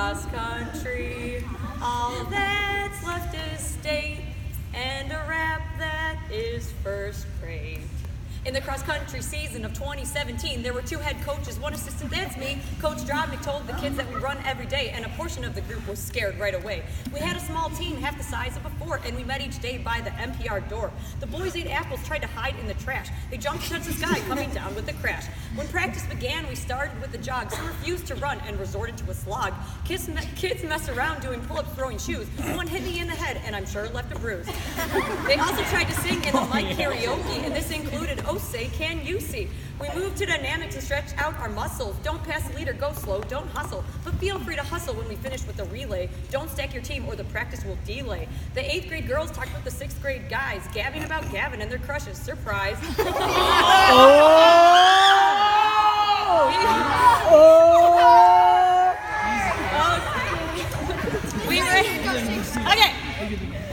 cross country. All that's left is state and a rap that is first grade. In the cross-country season of 2017, there were 2 head coaches, 1 assistant, that's me. Coach Drobnik told the kids that we run every day, and a portion of the group was scared right away. We had a small team, half the size of a fort, and we met each day by the NPR door. The boys ate apples, tried to hide in the trash. They jumped into the sky, coming down with a crash. When practice began, we started with the jog. Some refused to run and resorted to a slog. Kids messed around doing pull-ups, throwing shoes. One hit me in the head, and I'm sure left a bruise. They also tried to sing in the mic karaoke, and this included "Oh Say Can You See." We moved to dynamics and stretched out our muscles. Don't pass the leader, go slow, don't hustle. But feel free to hustle when we finish with the relay. Don't stack your team or the practice will delay. The 8th grade girls talked with the 6th grade guys, gabbing about Gavin and their crushes. Surprise.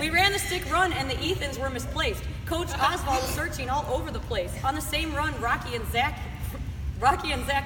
We ran the stick run and the Ethans were misplaced. Coach Oswald was searching all over the place. On the same run, Rocky and Zach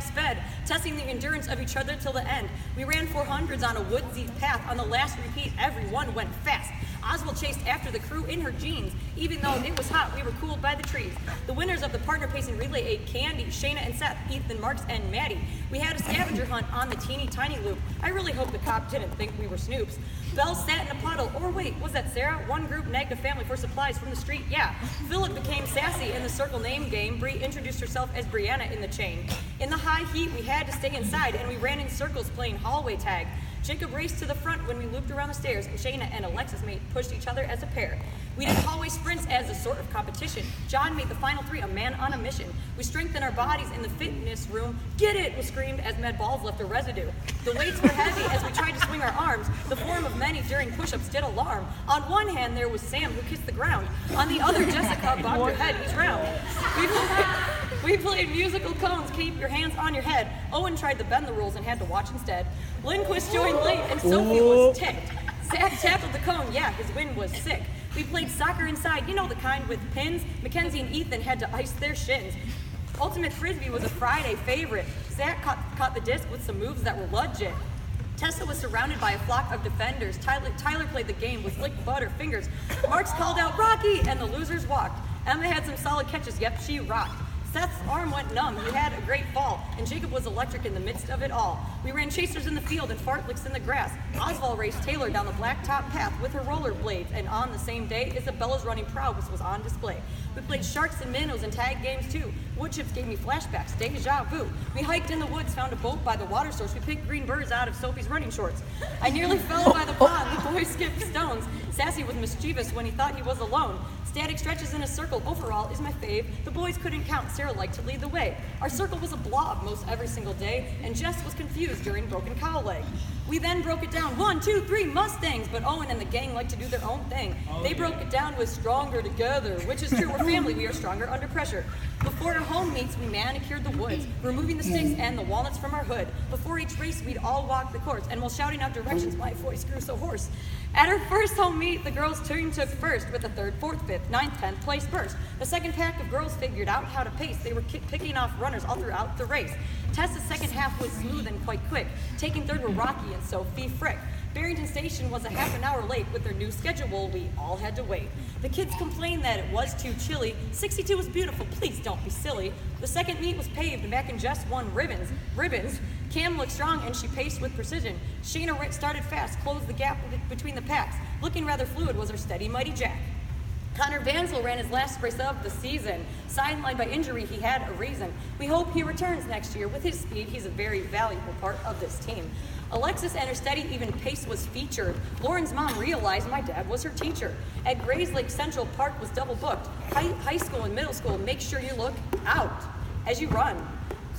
sped, testing the endurance of each other till the end. We ran 400s on a woodsy path. On the last repeat, everyone went fast. Oswald chased after the crew in her jeans. Even though it was hot, we were cooled by the trees. The winners of the partner pacing relay ate candy, Shayna and Seth, Ethan, Marks, and Maddie. We had a scavenger hunt on the teeny tiny loop. I really hope the cop didn't think we were Snoops. Belle sat in a puddle, or wait, was that Sarah? One group nagged a family for supplies from the street, yeah. Philip became sassy in the circle name game. Bree introduced herself as Brianna in the chain. In the high heat, we had to stay inside, and we ran in circles playing hallway tag. Jacob raced to the front when we looped around the stairs, and Shayna and Alexis pushed each other as a pair. We did hallway sprints as a sort of competition. John made the final 3 a man on a mission. We strengthened our bodies in the fitness room. Get it, was screamed as med balls left a residue. The weights were heavy as we tried to swing our arms. The form of many during push-ups did alarm. On one hand, there was Sam, who kissed the ground. On the other, Jessica bobbed her head each round. We played musical cones, keep your hands on your head. Owen tried to bend the rules and had to watch instead. Lindquist joined late and Sophie was ticked. Zach tackled the cone, yeah, his win was sick. We played soccer inside, you know the kind with pins. Mackenzie and Ethan had to ice their shins. Ultimate Frisbee was a Friday favorite. Zach caught the disc with some moves that were legit. Tessa was surrounded by a flock of defenders. Tyler played the game with lick butter fingers. Marks called out Rocky, and the losers walked. Emma had some solid catches, yep, she rocked. Seth's arm went numb, he had a great fall, and Jacob was electric in the midst of it all. We ran chasers in the field and fartlicks in the grass. Oswald raced Taylor down the blacktop path with her rollerblades, and on the same day, Isabella's running prowess was on display. We played sharks and minnows and tag games too. Wood chips gave me flashbacks, deja vu. We hiked in the woods, found a boat by the water source. We picked green birds out of Sophie's running shorts. I nearly fell by the pond, the boys skipped stones. Sassy was mischievous when he thought he was alone. Static stretches in a circle, overall, is my fave. The boys couldn't count, Sarah liked to lead the way. Our circle was a blob most every single day, and Jess was confused during broken cow leg. We then broke it down, 1, 2, 3, Mustangs, but Owen and the gang like to do their own thing. They broke it down with stronger together, which is true, we're family, we are stronger under pressure. Before our home meets, we manicured the woods, removing the sticks and the walnuts from our hood. Before each race, we'd all walk the course, and while shouting out directions, my voice grew so hoarse. At our first home meet, the girls' team took first with the 3rd, 4th, 5th, 9th, 10th place burst. The second pack of girls figured out how to pace. They were picking off runners all throughout the race. Tessa's second half was smooth and quite quick. Taking 3rd were Rocky and Sophie Frick. Barrington Station was a half an hour late. With their new schedule, we all had to wait. The kids complained that it was too chilly. 62 was beautiful, please don't be silly. The second meet was paved and Mac and Jess won ribbons. Cam looked strong and she paced with precision. Shayna started fast, closed the gap between the packs. Looking rather fluid was our steady mighty Jack. Connor Vansel ran his last race of the season. Sidelined by injury, he had a reason. We hope he returns next year. With his speed, he's a very valuable part of this team. Alexis and her steady even pace was featured. Lauren's mom realized my dad was her teacher. At Grays Lake Central, Park was double booked. High school and middle school, make sure you look out as you run.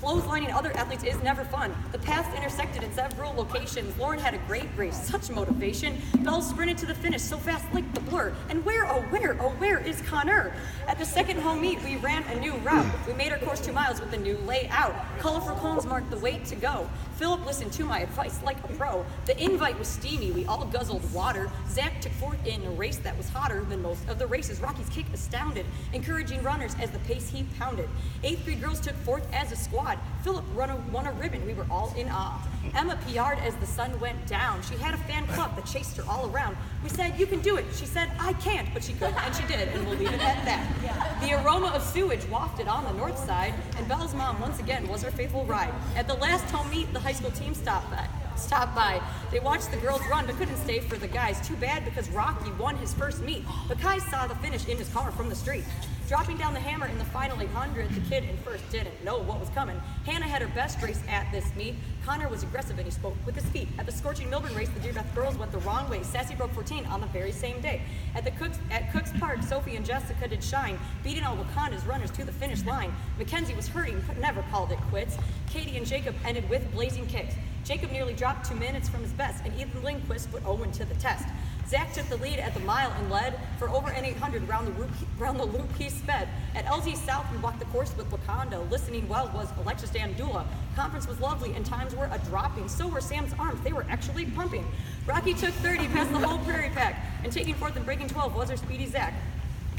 Clotheslining other athletes is never fun. The paths intersected in several locations. Lauren had a great race, such motivation. Belle sprinted to the finish so fast like the blur. And where is Connor? At the second home meet, we ran a new route. We made our course 2 miles with a new layout. Colorful cones marked the way to go. Philip listened to my advice like a pro. The invite was steamy, we all guzzled water. Zach took 4th in a race that was hotter than most of the races. Rocky's kick astounded, encouraging runners as the pace he pounded. 8th grade girls took 4th as a squad. squad. Filip won a ribbon. We were all in awe. Emma PR'd as the sun went down. She had a fan club that chased her all around. We said, "You can do it." She said, "I can't," but she could, and she did, and we'll leave it at that. The aroma of sewage wafted on the north side, and Belle's mom once again was our faithful ride. At the last home meet, the high school team stopped by. They watched the girls run, but couldn't stay for the guys. Too bad, because Rocky won his first meet, but Kai saw the finish in his car from the street. Dropping down the hammer in the final 800, the kid in first didn't know what was coming. Hannah had her best race at this meet. Connor was aggressive and he spoke with his feet. At the scorching Milburn race, the Dearbeth girls went the wrong way. Sassy broke 14 on the very same day. At Cooks Park, Sophie and Jessica did shine, beating all Wakanda's runners to the finish line. Mackenzie was hurting, but never called it quits. Katie and Jacob ended with blazing kicks. Jacob nearly dropped 2 minutes from his best, and Ethan Lindquist put Owen to the test. Zach took the lead at the mile and led for over an 800 round the loop he sped. At LZ South, we walked the course with Wakanda. Listening well was Alexis Dandula. Conference was lovely and times were a-dropping. So were Sam's arms. They were actually pumping. Rocky took 30 past the whole prairie pack, and taking fourth and breaking 12 was our speedy Zach.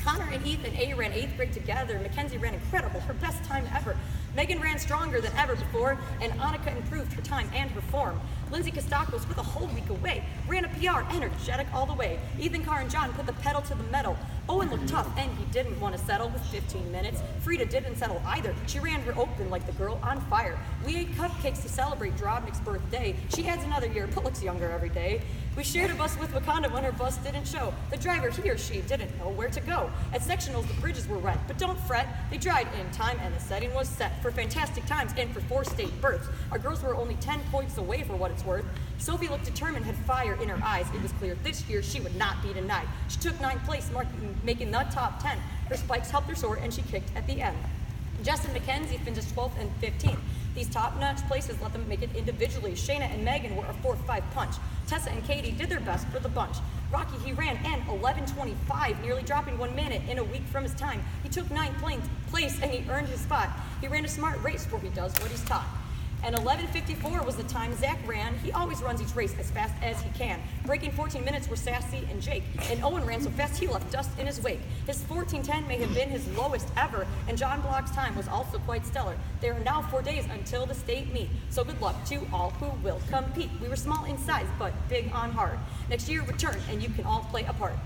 Connor and Ethan A ran 8th grade together. Mackenzie ran incredible, her best time ever. Megan ran stronger than ever before, and Annika improved her time and her form. Lindsay Kostakos, with a whole week away, ran a PR, energetic all the way. Ethan Carr and John put the pedal to the metal. Owen looked tough, and he didn't want to settle with 15 minutes. Frida didn't settle either. She ran her open like the girl on fire. We ate cupcakes to celebrate Drobnik's birthday. She adds another year, but looks younger every day. We shared a bus with Wakanda when her bus didn't show. The driver, he or she, didn't know where to go. At sectionals, the bridges were wet, but don't fret. They dried in time, and the setting was set for fantastic times and for 4 state berths. Our girls were only 10 points away for what it's worth. Sophie looked determined, had fire in her eyes. It was clear this year she would not be denied. She took 9th place, making the top 10. Her spikes helped her soar, and she kicked at the end. Jess and Mackenzie finished 12th and 15th. These top-notch places let them make it individually. Shayna and Megan were a 4-5 punch. Tessa and Katie did their best for the bunch. Rocky, he ran an 11:25, nearly dropping 1 minute in a week from his time. He took 9th place and he earned his spot. He ran a smart race where he does what he's taught. And 11:54 was the time Zach ran. He always runs each race as fast as he can. Breaking 14 minutes were Sassy and Jake. And Owen ran so fast he left dust in his wake. His 14:10 may have been his lowest ever, and John Block's time was also quite stellar. There are now 4 days until the state meet, so good luck to all who will compete. We were small in size, but big on heart. Next year return, and you can all play a part.